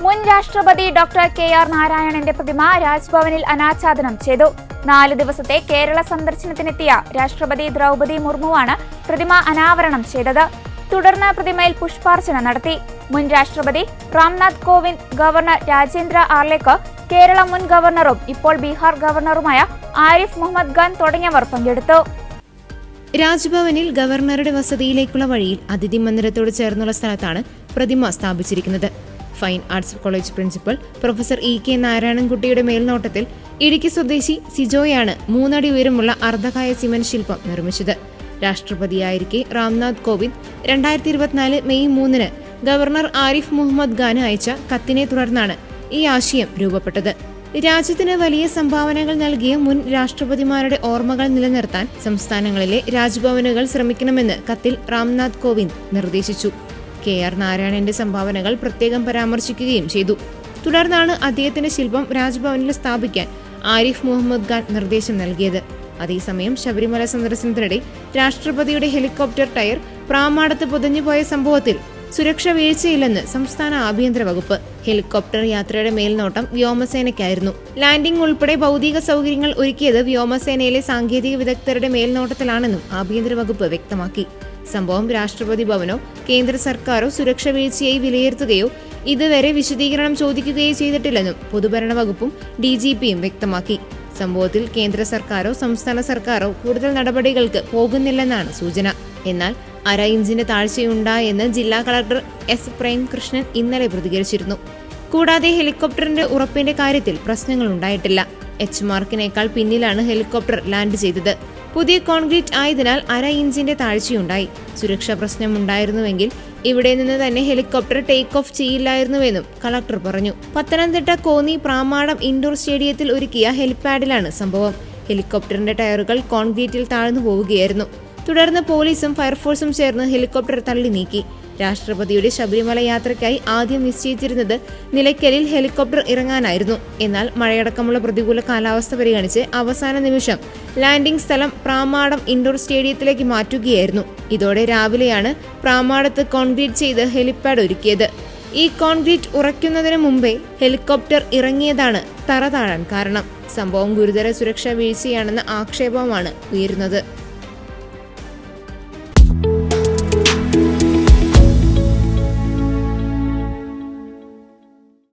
മുൻ രാഷ്ട്രപതി doctor K R. നാരായണന്റെ പ്രതിമ രാജ്ഭവനിൽ അനാച്ഛാദനം ചെയ്തു. 4 ദിവസത്തെ കേരള സന്ദർശനത്തിനെത്തിയ രാഷ്ട്രപതി ദ്രൗപദി മുർമുവാണ് പ്രതിമ അനാവരണം ചെയ്തത്. തുടർന്ന് പ്രതിമയിൽ പുഷ്പാർച്ചന നടത്തി. മുൻ രാഷ്ട്രപതി രാംനാഥ് കോവിന്ദ്, ഗവർണർ രാജേന്ദ്ര ആർലേക്കർ, കേരള മുൻ ഗവർണറും ഇപ്പോൾ ബീഹാർ ഗവർണറുമായ ആരിഫ് മുഹമ്മദ് ഖാൻ തുടങ്ങിയവർ പങ്കെടുത്തു. രാജ്ഭവനിൽ ഗവർണറുടെ വസതിയിലേക്കുള്ള വഴിയിൽ അതിഥി മന്ദിരത്തോട് ചേർന്നുള്ള സ്ഥലത്താണ് പ്രതിമ സ്ഥാപിച്ചിരിക്കുന്നത്. Fine arts college principal professor E K. നാരായണൻകുട്ടിയുടെ മേൽനോട്ടത്തിൽ ഇടുക്കി സ്വദേശി സിജോയാണ് 3 അടി ഉയരമുള്ള അർദ്ധകായ സിമന്റ് ശില്പം നിർമ്മിച്ചത്. രാഷ്ട്രപതിയായിരിക്കെ രാംനാഥ് കോവിന്ദ് 2024 മെയ് 3 ഗവർണർ ആരിഫ് മുഹമ്മദ് ഖാന് അയച്ച കത്തിനെ തുടർന്നാണ് ഈ ആശയം രൂപപ്പെട്ടത്. രാജ്യത്തിന് വലിയ സംഭാവനകൾ നൽകിയ മുൻ രാഷ്ട്രപതിമാരുടെ ഓർമ്മകൾ നിലനിർത്താൻ സംസ്ഥാനങ്ങളിലെ രാജ്ഭവനുകൾ ശ്രമിക്കണമെന്ന് കത്തിൽ രാംനാഥ് കോവിന്ദ് നിർദ്ദേശിച്ചു. കെ.ആർ. നാരായണന്റെ സംഭാവനകൾ പ്രത്യേകം പരാമർശിക്കുകയും ചെയ്തു. തുടർന്നാണ് അദ്ദേഹത്തിന്റെ ശില്പം രാജ്ഭവനിൽ സ്ഥാപിക്കാൻ ആരിഫ് മുഹമ്മദ് ഖാൻ നിർദ്ദേശം നൽകിയത്. അതേസമയം ശബരിമല സന്ദർശനത്തിനിടെ രാഷ്ട്രപതിയുടെ ഹെലികോപ്റ്റർ ടയർ പ്രാമാടത്ത് പുതഞ്ഞുപോയ സംഭവത്തിൽ സുരക്ഷ വീഴ്ചയില്ലെന്ന് സംസ്ഥാന ആഭ്യന്തര വകുപ്പ്. ഹെലികോപ്റ്റർ യാത്രയുടെ മേൽനോട്ടം വ്യോമസേനയ്ക്കായിരുന്നു. ലാൻഡിംഗ് ഉൾപ്പെടെ ഭൗതിക സൗകര്യങ്ങൾ ഒരുക്കിയത് വ്യോമസേനയിലെ സാങ്കേതിക വിദഗ്ധരുടെ മേൽനോട്ടത്തിലാണെന്നും ആഭ്യന്തര വകുപ്പ് വ്യക്തമാക്കി. സംഭവം രാഷ്ട്രപതി ഭവനോ കേന്ദ്ര സർക്കാരോ സുരക്ഷ വീഴ്ചയായി വിലയിരുത്തുകയോ ഇതുവരെ വിശദീകരണം ചോദിക്കുകയോ ചെയ്തിട്ടില്ലെന്നും പൊതുഭരണ വകുപ്പും DGPയും വ്യക്തമാക്കി. സംഭവത്തിൽ കേന്ദ്ര സർക്കാരോ സംസ്ഥാന സർക്കാരോ കൂടുതൽ നടപടികൾക്ക് പോകുന്നില്ലെന്നാണ് സൂചന. എന്നാൽ 1/2 ഇഞ്ചിന്റെ താഴ്ചയുണ്ടായെന്ന് ജില്ലാ കളക്ടർ എസ്. പ്രേംകൃഷ്ണൻ ഇന്നലെ പ്രതികരിച്ചിരുന്നു. കൂടാതെ ഹെലികോപ്റ്ററിന്റെ ഉറപ്പിന്റെ കാര്യത്തിൽ പ്രശ്നങ്ങൾ ഉണ്ടായിട്ടില്ല. H മാർക്കിനേക്കാൾ പിന്നിലാണ് ഹെലികോപ്റ്റർ ലാൻഡ് ചെയ്തത്. പുതിയ കോൺക്രീറ്റ് ആയതിനാൽ 1/2 ഇഞ്ചിന്റെ താഴ്ചയുണ്ടായി. സുരക്ഷാ പ്രശ്നമുണ്ടായിരുന്നുവെങ്കിൽ ഇവിടെ നിന്ന് തന്നെ ഹെലികോപ്റ്റർ ടേക്ക് ഓഫ് ചെയ്യില്ലായിരുന്നുവെന്നും കളക്ടർ പറഞ്ഞു. പത്തനംതിട്ട കോന്നി പ്രാമാടം ഇൻഡോർ സ്റ്റേഡിയത്തിൽ ഒരുക്കിയ ഹെലിപാഡിലാണ് സംഭവം. ഹെലികോപ്റ്ററിന്റെ ടയറുകൾ കോൺക്രീറ്റിൽ താഴ്ന്നു പോവുകയായിരുന്നു. തുടർന്ന് പോലീസും ഫയർഫോഴ്സും ചേർന്ന് ഹെലികോപ്റ്റർ തള്ളി നീക്കി. രാഷ്ട്രപതിയുടെ ശബരിമല യാത്രയ്ക്കായി ആദ്യം നിശ്ചയിച്ചിരുന്നത് നിലയ്ക്കലിൽ ഹെലികോപ്റ്റർ ഇറങ്ങാനായിരുന്നു. എന്നാൽ മഴയടക്കമുള്ള പ്രതികൂല കാലാവസ്ഥ പരിഗണിച്ച് അവസാന നിമിഷം ലാൻഡിംഗ് സ്ഥലം പ്രാമാടം ഇൻഡോർ സ്റ്റേഡിയത്തിലേക്ക് മാറ്റുകയായിരുന്നു. ഇതോടെ രാവിലെയാണ് പ്രാമാടത്ത് കോൺക്രീറ്റ് ചെയ്ത് ഹെലിപാഡ് ഒരുക്കിയത്. ഈ കോൺക്രീറ്റ് ഉറയ്ക്കുന്നതിന് മുമ്പേ ഹെലികോപ്റ്റർ ഇറങ്ങിയതാണ് തറ താഴാൻ കാരണം. സംഭവം ഗുരുതര സുരക്ഷാ വീഴ്ചയാണെന്ന ആക്ഷേപമാണ് ഉയരുന്നത്.